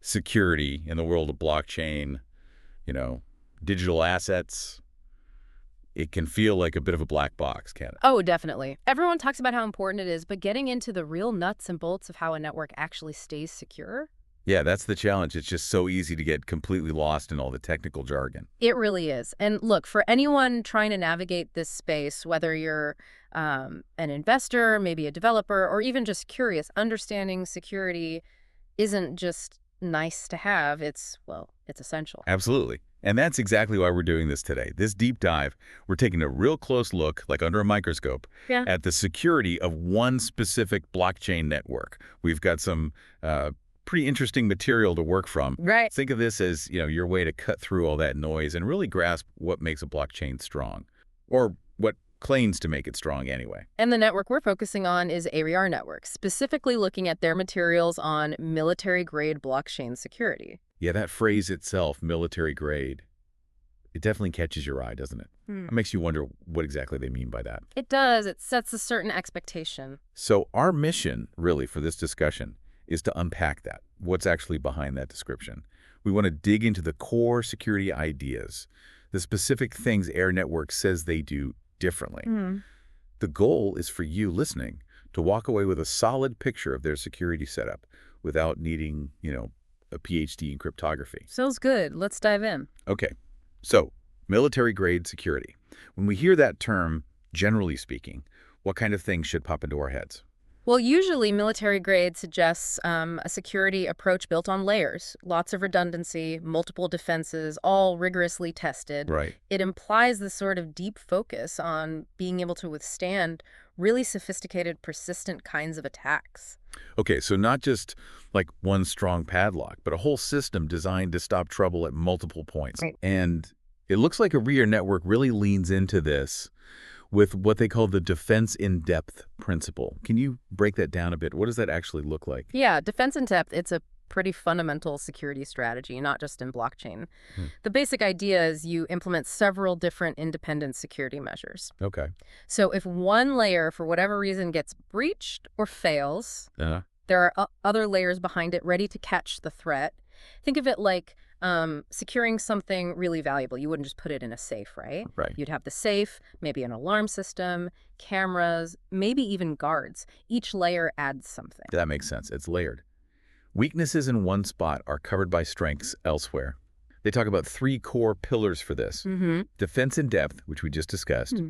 security in the world of blockchain, you know, digital assets, it can feel like a bit of a black box, can't it? Oh, definitely. Everyone talks about how important it is, but getting into the real nuts and bolts of how a network actually stays secure, Yeah, that's the challenge. It's just so easy to get completely lost in all the technical jargon. it really is. And look, for anyone trying to navigate this space, whether you're an investor, maybe a developer, or even just curious, understanding security isn't just nice to have. Well, it's essential. Absolutely. And that's exactly why we're doing this today. This deep dive, we're taking a real close look, like under a microscope, Yeah. at the security of one specific blockchain network. We've got some pretty interesting material to work from. Right. Think of this as, your way to cut through all that noise and really grasp what makes a blockchain strong, or what claims to make it strong anyway. And the network we're focusing on is AERE Network, specifically looking at their materials on military-grade blockchain security. Yeah, that phrase itself, military grade, it definitely catches your eye, doesn't it? It makes you wonder what exactly they mean by that. It does. It sets a certain expectation. So our mission, really, for this discussion is to unpack that, what's actually behind that description. We want to dig into the core security ideas, the specific things AERE Network says they do differently. The goal is for you listening to walk away with a solid picture of their security setup without needing, a PhD in cryptography. Sounds good. Let's dive in. Okay, so military-grade security. When we hear that term, generally speaking, what kind of things should pop into our heads? Well, usually military grade suggests a security approach built on layers, lots of redundancy, multiple defenses, all rigorously tested. Right. It implies this sort of deep focus on being able to withstand really sophisticated, persistent kinds of attacks. Okay, so not just like one strong padlock, but a whole system designed to stop trouble at multiple points. Right. And it looks like AERE Network really leans into this with what they call the defense in depth principle. Can you break that down a bit? What does that actually look like? Yeah, defense in depth, it's a pretty fundamental security strategy, not just in blockchain. The basic idea is you implement several different independent security measures. Okay. So if one layer, for whatever reason, gets breached or fails, Uh, there are other layers behind it ready to catch the threat. Think of it like securing something really valuable. You wouldn't just put it in a safe, right? right. You'd have the safe, maybe an alarm system, cameras, maybe even guards. Each layer adds something. That makes sense. It's layered. Weaknesses in one spot are covered by strengths elsewhere. They talk about three core pillars for this. Defense in depth, which we just discussed,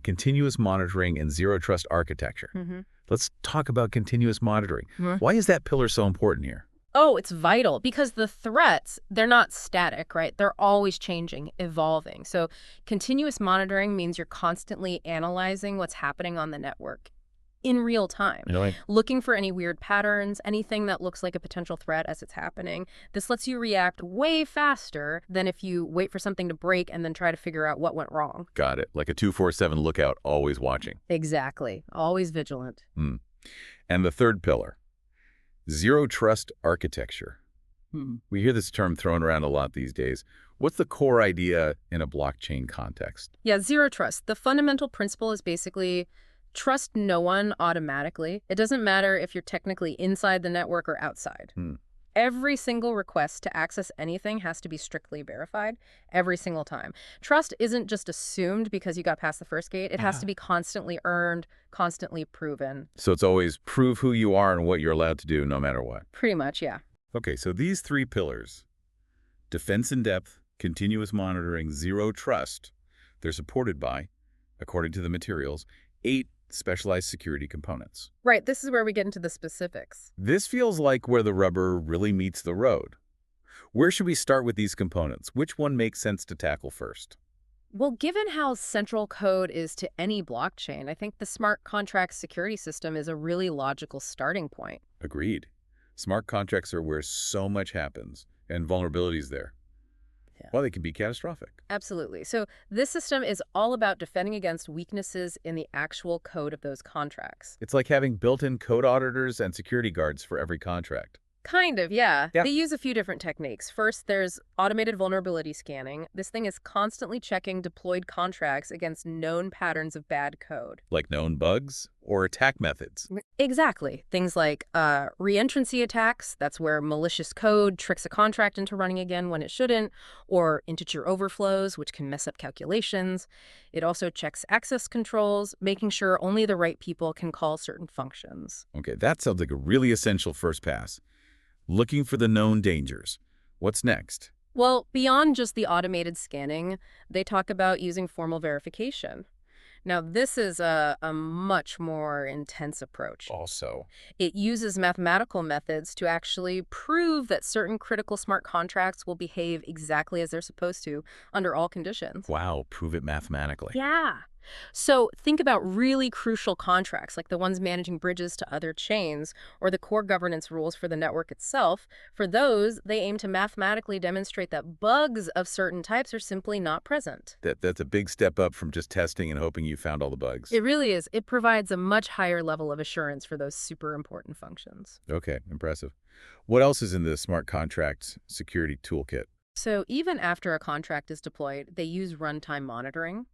continuous monitoring, and zero trust architecture. Let's talk about continuous monitoring. Why is that pillar so important here? Oh, it's vital because the threats, they're not static, right? They're always changing, evolving. So continuous monitoring means you're constantly analyzing what's happening on the network in real time, looking for any weird patterns, anything that looks like a potential threat as it's happening. This lets you react way faster than if you wait for something to break and then try to figure out what went wrong. Got it. Like a 24/7 lookout, always watching. Exactly. Always vigilant. And the third pillar, zero trust architecture. We hear this term thrown around a lot these days. What's the core idea in a blockchain context? Yeah, zero trust. The fundamental principle is basically trust no one automatically. It doesn't matter if you're technically inside the network or outside. Every single request to access anything has to be strictly verified every single time. Trust isn't just assumed because you got past the first gate. It has to be constantly earned, constantly proven. So it's always prove who you are and what you're allowed to do no matter what. Pretty much, yeah. Okay, so these three pillars, defense in depth, continuous monitoring, zero trust, they're supported by, according to the materials, 8 specialized security components. Right, this is where we get into the specifics. This feels like where the rubber really meets the road. Where should we start with these components? Which one makes sense to tackle first? Well, given how central code is to any blockchain, I think the smart contract security system is a really logical starting point. Agreed. Smart contracts are where so much happens, and vulnerabilities there. Well, they can be catastrophic. Absolutely. So this system is all about defending against weaknesses in the actual code of those contracts. It's like having built-in code auditors and security guards for every contract. Kind of, yeah. Yeah. They use a few different techniques. First, there's automated vulnerability scanning. This thing is constantly checking deployed contracts against known patterns of bad code. Like known bugs or attack methods. Exactly. Things like reentrancy attacks, that's where malicious code tricks a contract into running again when it shouldn't, or integer overflows, which can mess up calculations. It also checks access controls, making sure only the right people can call certain functions. Okay, that sounds like a really essential first pass. Looking for the known dangers. What's next? Well, beyond just the automated scanning, they talk about using formal verification. Now, this is a much more intense approach. Also, It uses mathematical methods to actually prove that certain critical smart contracts will behave exactly as they're supposed to under all conditions. wow, prove it mathematically. Yeah. So think about really crucial contracts like the ones managing bridges to other chains or the core governance rules for the network itself. For those, they aim to mathematically demonstrate that bugs of certain types are simply not present. That's a big step up from just testing and hoping you found all the bugs. It really is. It provides a much higher level of assurance for those super important functions. Okay, impressive. What else is in the smart contract security toolkit? So even after a contract is deployed, they use runtime monitoring.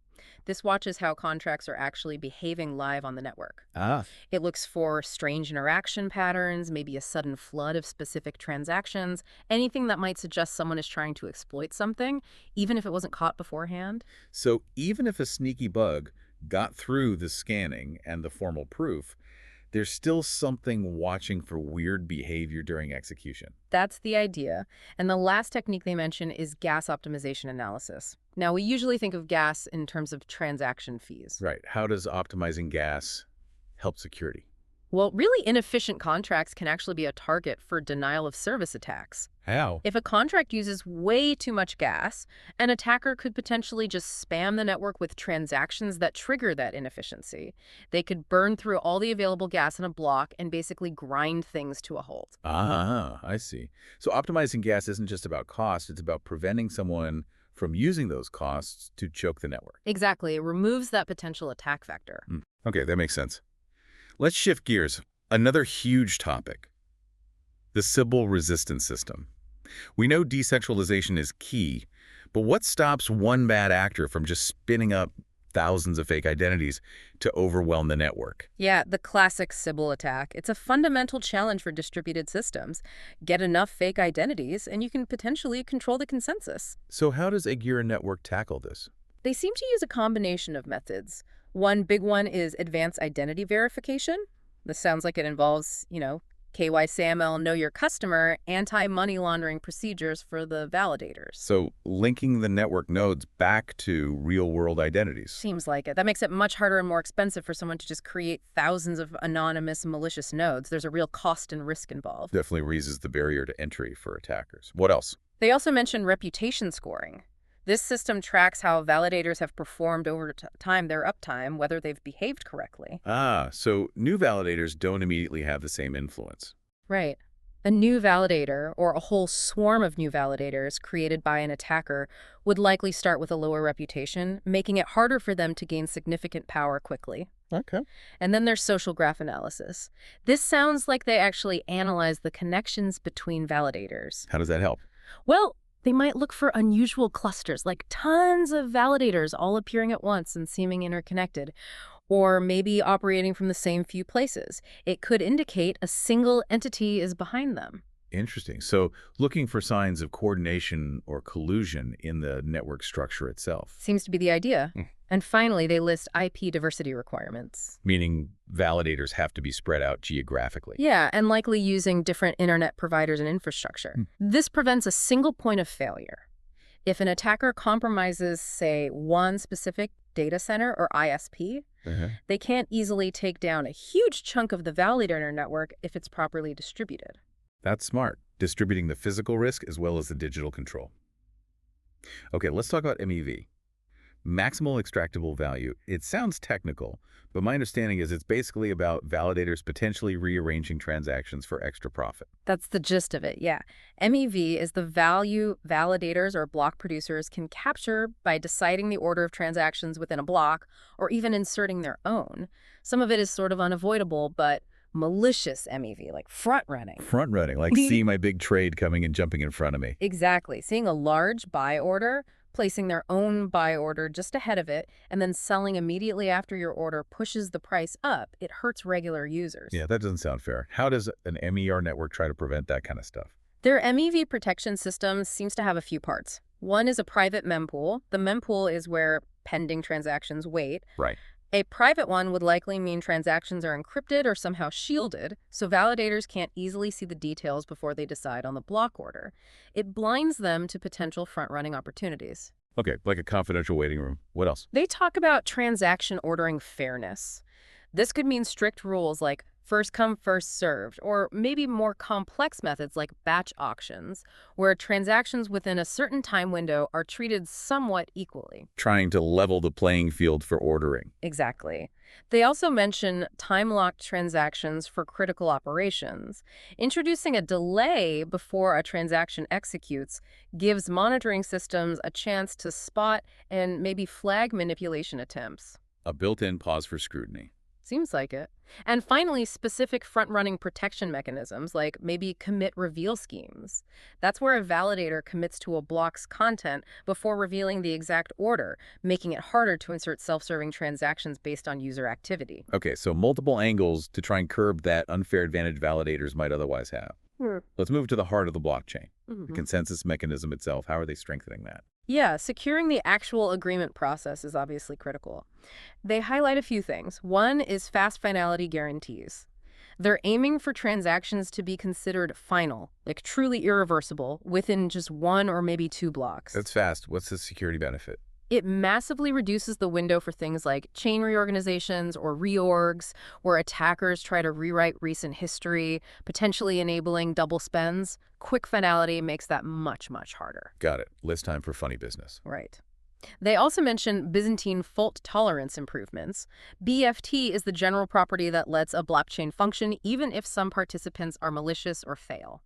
This watches how contracts are actually behaving live on the network. Ah, It looks for strange interaction patterns, maybe a sudden flood of specific transactions, anything that might suggest someone is trying to exploit something, even if it wasn't caught beforehand. so even if a sneaky bug got through the scanning and the formal proof, there's still something watching for weird behavior during execution. That's the idea. And the last technique they mention is gas optimization analysis. Now, we usually think of gas in terms of transaction fees. Right. How does optimizing gas help security? Well, really inefficient contracts can actually be a target for denial of service attacks. How? If a contract uses way too much gas, an attacker could potentially just spam the network with transactions that trigger that inefficiency. They could burn through all the available gas in a block and basically grind things to a halt. Ah, I see. So optimizing gas isn't just about cost, it's about preventing someone from using those costs to choke the network. Exactly. It removes that potential attack vector. Okay, that makes sense. Let's shift gears. Another huge topic, the Sybil resistance system. We know decentralization is key, but what stops one bad actor from just spinning up thousands of fake identities to overwhelm the network? Yeah, the classic Sybil attack. It's a fundamental challenge for distributed systems. Get enough fake identities, and you can potentially control the consensus. So how does AERE Network tackle this? They seem to use a combination of methods. One big one is advanced identity verification. This sounds like it involves, KYCML, know your customer, anti-money laundering procedures for the validators. So linking the network nodes back to real-world identities. Seems like it. That makes it much harder and more expensive for someone to just create thousands of anonymous malicious nodes. There's a real cost and risk involved. Definitely raises the barrier to entry for attackers. What else? They also mention reputation scoring. This system tracks how validators have performed over time, their uptime, whether they've behaved correctly. Ah, so new validators don't immediately have the same influence. Right. A new validator, or a whole swarm of new validators created by an attacker, would likely start with a lower reputation, making it harder for them to gain significant power quickly. Okay. And then there's social graph analysis. This sounds like they actually analyze the connections between validators. How does that help? Well, they might look for unusual clusters, like tons of validators all appearing at once and seeming interconnected, or maybe operating from the same few places. It could indicate a single entity is behind them. Interesting. So looking for signs of coordination or collusion in the network structure itself. Seems to be the idea. Hmm. And finally, they list IP diversity requirements. Meaning validators have to be spread out geographically. Yeah, and likely using different internet providers and infrastructure. This prevents a single point of failure. If an attacker compromises, say, one specific data center or ISP, they can't easily take down a huge chunk of the validator network if it's properly distributed. That's smart, distributing the physical risk as well as the digital control. Okay, let's talk about MEV. Maximal extractable value. It sounds technical, but my understanding is it's basically about validators potentially rearranging transactions for extra profit. That's the gist of it, yeah. MEV is the value validators or block producers can capture by deciding the order of transactions within a block or even inserting their own. Some of it is sort of unavoidable, but malicious MEV, like front-running. Front-running, like see my big trade coming and jumping in front of me. Exactly. Seeing a large buy order, placing their own buy order just ahead of it, and then selling immediately after your order pushes the price up. It hurts regular users. Yeah, that doesn't sound fair. How does an MER network try to prevent that kind of stuff? Their MEV protection system seems to have a few parts. One is a private mempool. The mempool is where pending transactions wait. Right. A private one would likely mean transactions are encrypted or somehow shielded, so validators can't easily see the details before they decide on the block order. It blinds them to potential front-running opportunities. Okay, like a confidential waiting room. What else? They talk about transaction ordering fairness. This could mean strict rules like first come, first served, or maybe more complex methods like batch auctions, where transactions within a certain time window are treated somewhat equally. Trying to level the playing field for ordering. Exactly. They also mention time-locked transactions for critical operations. Introducing a delay before a transaction executes gives monitoring systems a chance to spot and maybe flag manipulation attempts. A built-in pause for scrutiny. Seems like it. And finally, specific front-running protection mechanisms, like maybe commit reveal schemes. That's where a validator commits to a block's content before revealing the exact order, making it harder to insert self-serving transactions based on user activity. Okay, so multiple angles to try and curb that unfair advantage validators might otherwise have. Let's move to the heart of the blockchain, the consensus mechanism itself. How are they strengthening that? Yeah, securing the actual agreement process is obviously critical. They highlight a few things. One is fast finality guarantees. They're aiming for transactions to be considered final, like truly irreversible, within just one or maybe two blocks. That's fast. What's the security benefit? It massively reduces the window for things like chain reorganizations or reorgs, where attackers try to rewrite recent history, potentially enabling double spends. Quick finality makes that much, much harder. Got it. Less time for funny business. Right. They also mention Byzantine fault tolerance improvements. BFT is the general property that lets a blockchain function even if some participants are malicious or fail.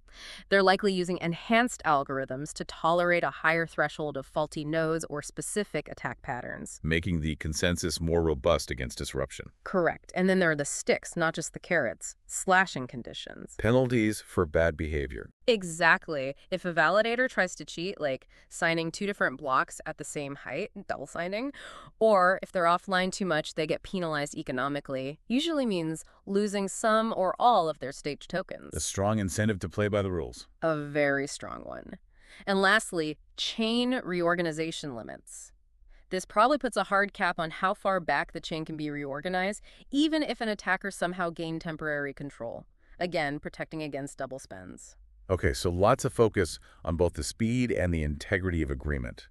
They're likely using enhanced algorithms to tolerate a higher threshold of faulty nodes or specific attack patterns. Making the consensus more robust against disruption. Correct. And then there are the sticks, not just the carrots. Slashing conditions. Penalties for bad behavior. Exactly. If a validator tries to cheat, like signing two different blocks at the same height, double signing, or if they're offline too much, they get penalized economically, usually means losing some or all of their staked tokens. A strong incentive to play by the rules. A very strong one. And lastly, chain reorganization limits. This probably puts a hard cap on how far back the chain can be reorganized, even if an attacker somehow gained temporary control. Again, protecting against double spends. Okay, so lots of focus on both the speed and the integrity of agreement.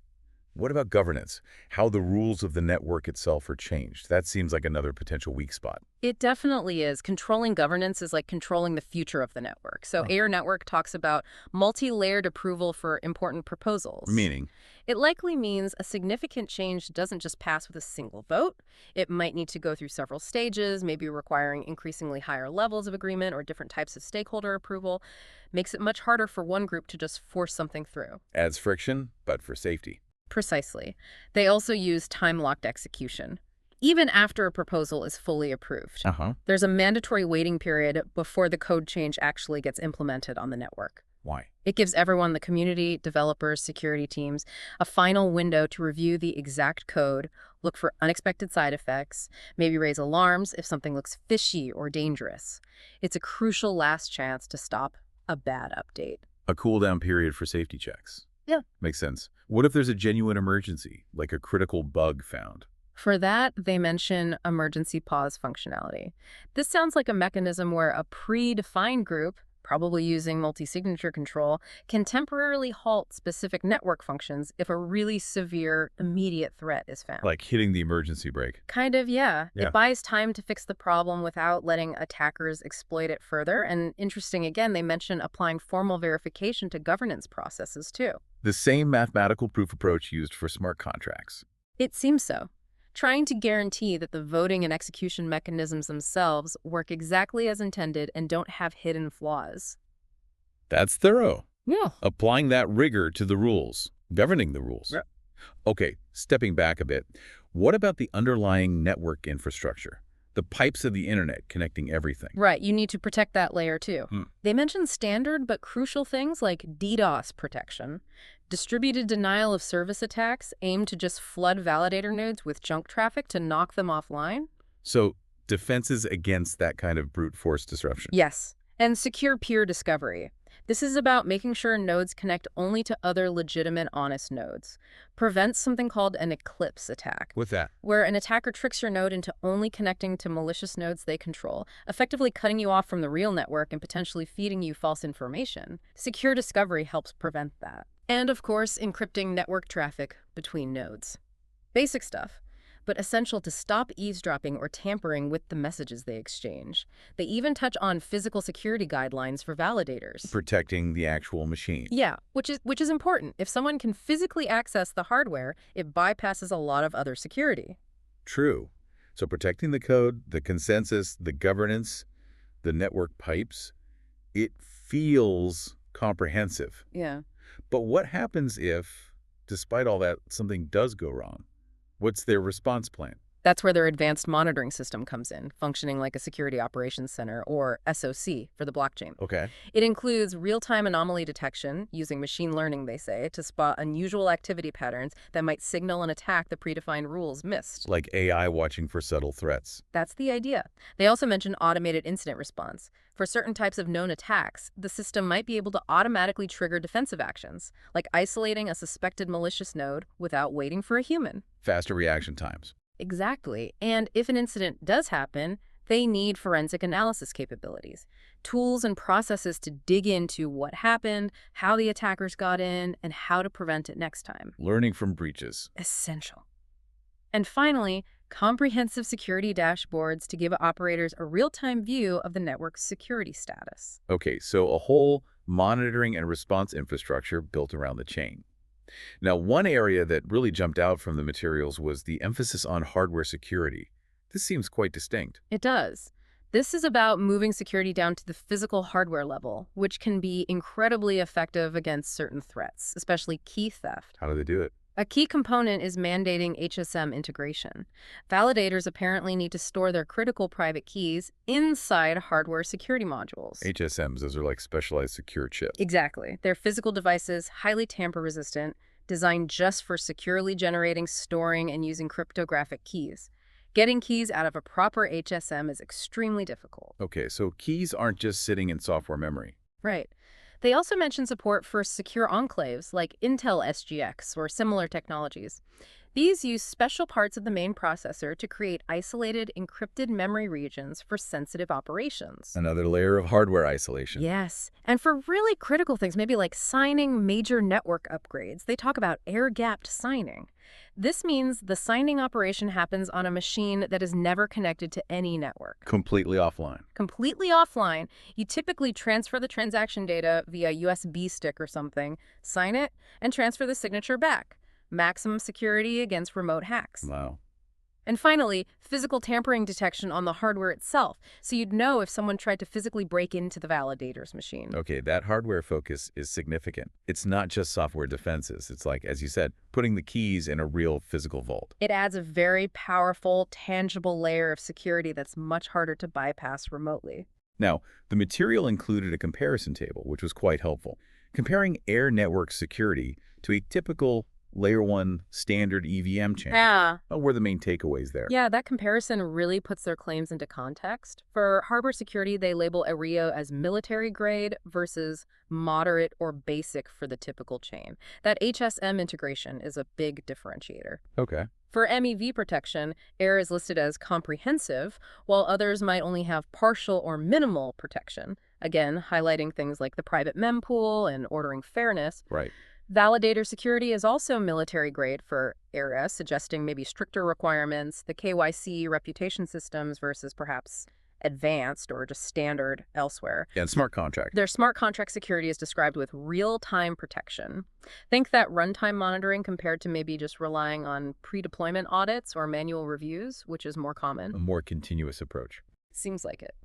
What about governance? How the rules of the network itself are changed? That seems like another potential weak spot. It definitely is. Controlling governance is like controlling the future of the network. So AERE Network talks about multi-layered approval for important proposals. Meaning? It likely means a significant change doesn't just pass with a single vote. It might need to go through several stages, maybe requiring increasingly higher levels of agreement or different types of stakeholder approval. Makes it much harder for one group to just force something through. Adds friction, but for safety. Precisely. They also use time-locked execution. Even after a proposal is fully approved, there's a mandatory waiting period before the code change actually gets implemented on the network. Why? It gives everyone, the community, developers, security teams, a final window to review the exact code, look for unexpected side effects, maybe raise alarms if something looks fishy or dangerous. It's a crucial last chance to stop a bad update. A cooldown period for safety checks. Yeah. Makes sense. What if there's a genuine emergency, like a critical bug found? For that, they mention emergency pause functionality. This sounds like a mechanism where a predefined group, probably using multi-signature control, can temporarily halt specific network functions if a really severe, immediate threat is found. Like hitting the emergency brake. Kind of, yeah. Yeah. It buys time to fix the problem without letting attackers exploit it further. And interesting, again, they mention applying formal verification to governance processes, too. The same mathematical proof approach used for smart contracts. It seems so. Trying to guarantee that the voting and execution mechanisms themselves work exactly as intended and don't have hidden flaws. That's thorough. Yeah. Applying that rigor to the rules, governing the rules. Yeah. Okay, stepping back a bit, what about the underlying network infrastructure? The pipes of the internet connecting everything. Right, you need to protect that layer too. Hmm. They mention standard but crucial things like DDoS protection, distributed denial of service attacks aimed to just flood validator nodes with junk traffic to knock them offline. So defenses against that kind of brute force disruption. Yes, and secure peer discovery. This is about making sure nodes connect only to other legitimate, honest nodes. Prevents something called an eclipse attack, With that. where an attacker tricks your node into only connecting to malicious nodes they control, effectively cutting you off from the real network and potentially feeding you false information. Secure discovery helps prevent that. And of course, encrypting network traffic between nodes. Basic stuff, but essential to stop eavesdropping or tampering with the messages they exchange. They even touch on physical security guidelines for validators. Protecting the actual machine. Yeah, which is important. If someone can physically access the hardware, it bypasses a lot of other security. True. So protecting the code, the consensus, the governance, the network pipes, it feels comprehensive. Yeah. But what happens if, despite all that, something does go wrong? What's their response plan? That's where their advanced monitoring system comes in, functioning like a security operations center, or SOC, for the blockchain. Okay. It includes real-time anomaly detection, using machine learning, they say, to spot unusual activity patterns that might signal an attack the predefined rules missed. Like AI watching for subtle threats. That's the idea. They also mention automated incident response. For certain types of known attacks, the system might be able to automatically trigger defensive actions, like isolating a suspected malicious node without waiting for a human. Faster reaction times. Exactly. And if an incident does happen, they need forensic analysis capabilities, tools and processes to dig into what happened, how the attackers got in, and how to prevent it next time. Learning from breaches. Essential. And finally, comprehensive security dashboards to give operators a real-time view of the network's security status. Okay, so a whole monitoring and response infrastructure built around the chain. Now, one area that really jumped out from the materials was the emphasis on hardware security. This seems quite distinct. It does. This is about moving security down to the physical hardware level, which can be incredibly effective against certain threats, especially key theft. How do they do it? A key component is mandating HSM integration. Validators apparently need to store their critical private keys inside hardware security modules. HSMs, those are like specialized secure chips. Exactly. They're physical devices, highly tamper-resistant, designed just for securely generating, storing, and using cryptographic keys. Getting keys out of a proper HSM is extremely difficult. Okay, so keys aren't just sitting in software memory. Right. They also mention support for secure enclaves like Intel SGX or similar technologies. These use special parts of the main processor to create isolated, encrypted memory regions for sensitive operations. Another layer of hardware isolation. Yes, and for really critical things, maybe like signing major network upgrades, they talk about air-gapped signing. This means the signing operation happens on a machine that is never connected to any network. Completely offline. Completely offline. You typically transfer the transaction data via USB stick or something, sign it, and transfer the signature back. Maximum security against remote hacks. Wow. And finally, physical tampering detection on the hardware itself, so you'd know if someone tried to physically break into the validator's machine. Okay, that hardware focus is significant. It's not just software defenses. It's like, as you said, putting the keys in a real physical vault. It adds a very powerful, tangible layer of security that's much harder to bypass remotely. Now, the material included a comparison table, which was quite helpful, comparing AERE Network security to a typical Layer 1 standard EVM chain. Yeah. What were the main takeaways there? Yeah, that comparison really puts their claims into context. For hardware security, they label AERE as military grade versus moderate or basic for the typical chain. That HSM integration is a big differentiator. Okay. For MEV protection, AERE is listed as comprehensive, while others might only have partial or minimal protection, again, highlighting things like the private mempool and ordering fairness. Right. Validator security is also military grade for AERE, suggesting maybe stricter requirements, the KYC reputation systems versus perhaps advanced or just standard elsewhere. And smart contract. Their smart contract security is described with real-time protection. Think that runtime monitoring compared to maybe just relying on pre-deployment audits or manual reviews, which is more common. A more continuous approach. Seems like it.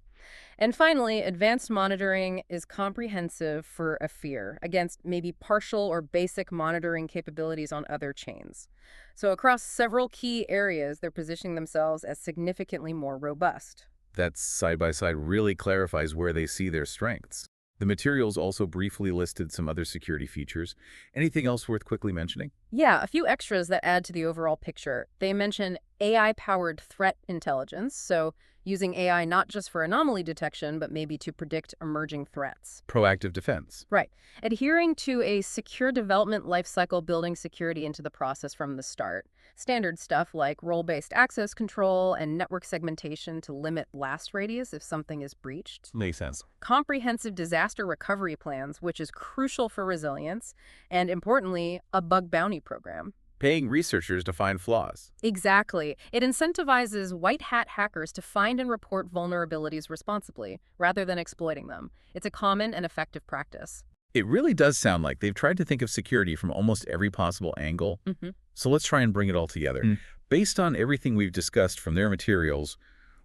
And finally, advanced monitoring is comprehensive for a fear against maybe partial or basic monitoring capabilities on other chains. So across several key areas, they're positioning themselves as significantly more robust. That side-by-side really clarifies where they see their strengths. The materials also briefly listed some other security features. Anything else worth quickly mentioning? Yeah, a few extras that add to the overall picture. They mention AI-powered threat intelligence, so using AI not just for anomaly detection, but maybe to predict emerging threats. Proactive defense. Right. Adhering to a secure development lifecycle, building security into the process from the start. Standard stuff like role-based access control and network segmentation to limit blast radius if something is breached. Makes sense. Comprehensive disaster recovery plans, which is crucial for resilience, and importantly, a bug bounty program. Paying researchers to find flaws. Exactly. It incentivizes white hat hackers to find and report vulnerabilities responsibly, rather than exploiting them. It's a common and effective practice. It really does sound like they've tried to think of security from almost every possible angle. Hmm. So let's try and bring it all together. Based on everything we've discussed from their materials,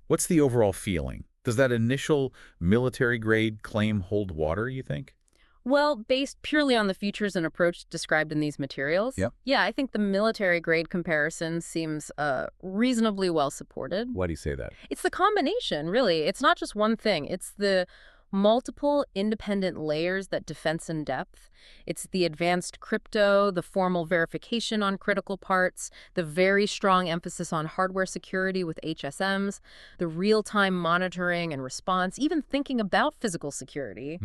what's the overall feeling? Does that initial military-grade claim hold water, you think? Well, based purely on the features and approach described in these materials, Yep. yeah, I think the military-grade comparison seems reasonably well supported. Why do you say that? It's the combination, really. It's not just one thing. It's the multiple independent layers that defense in depth. It's the advanced crypto, the formal verification on critical parts, the very strong emphasis on hardware security with HSMs, the real-time monitoring and response, even thinking about physical security.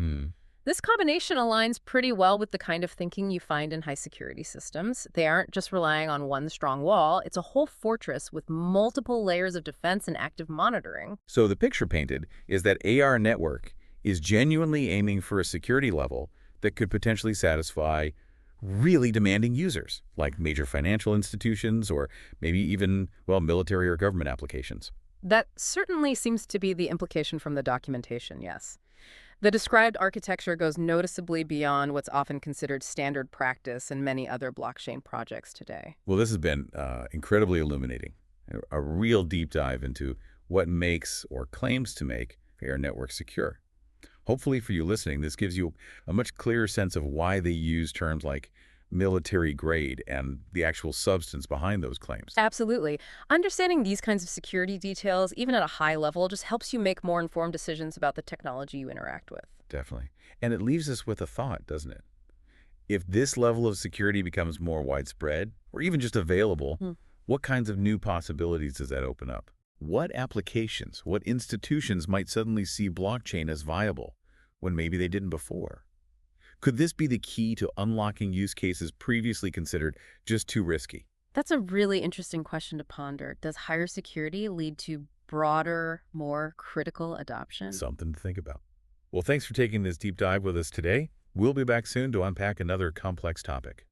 This combination aligns pretty well with the kind of thinking you find in high-security systems. They aren't just relying on one strong wall. It's a whole fortress with multiple layers of defense and active monitoring. So the picture painted is that AERE Network is genuinely aiming for a security level that could potentially satisfy really demanding users, like major financial institutions or maybe even, well, military or government applications. That certainly seems to be the implication from the documentation, yes. The described architecture goes noticeably beyond what's often considered standard practice in many other blockchain projects today. Well, this has been incredibly illuminating, a real deep dive into what makes or claims to make AERE Network secure. Hopefully for you listening, this gives you a much clearer sense of why they use terms like military grade and the actual substance behind those claims. Absolutely. Understanding these kinds of security details, even at a high level, just helps you make more informed decisions about the technology you interact with. Definitely. And it leaves us with a thought, doesn't it? If this level of security becomes more widespread or even just available, what kinds of new possibilities does that open up? What applications, what institutions might suddenly see blockchain as viable when maybe they didn't before? Could this be the key to unlocking use cases previously considered just too risky? That's a really interesting question to ponder. Does higher security lead to broader, more critical adoption? Something to think about. Well, thanks for taking this deep dive with us today. We'll be back soon to unpack another complex topic.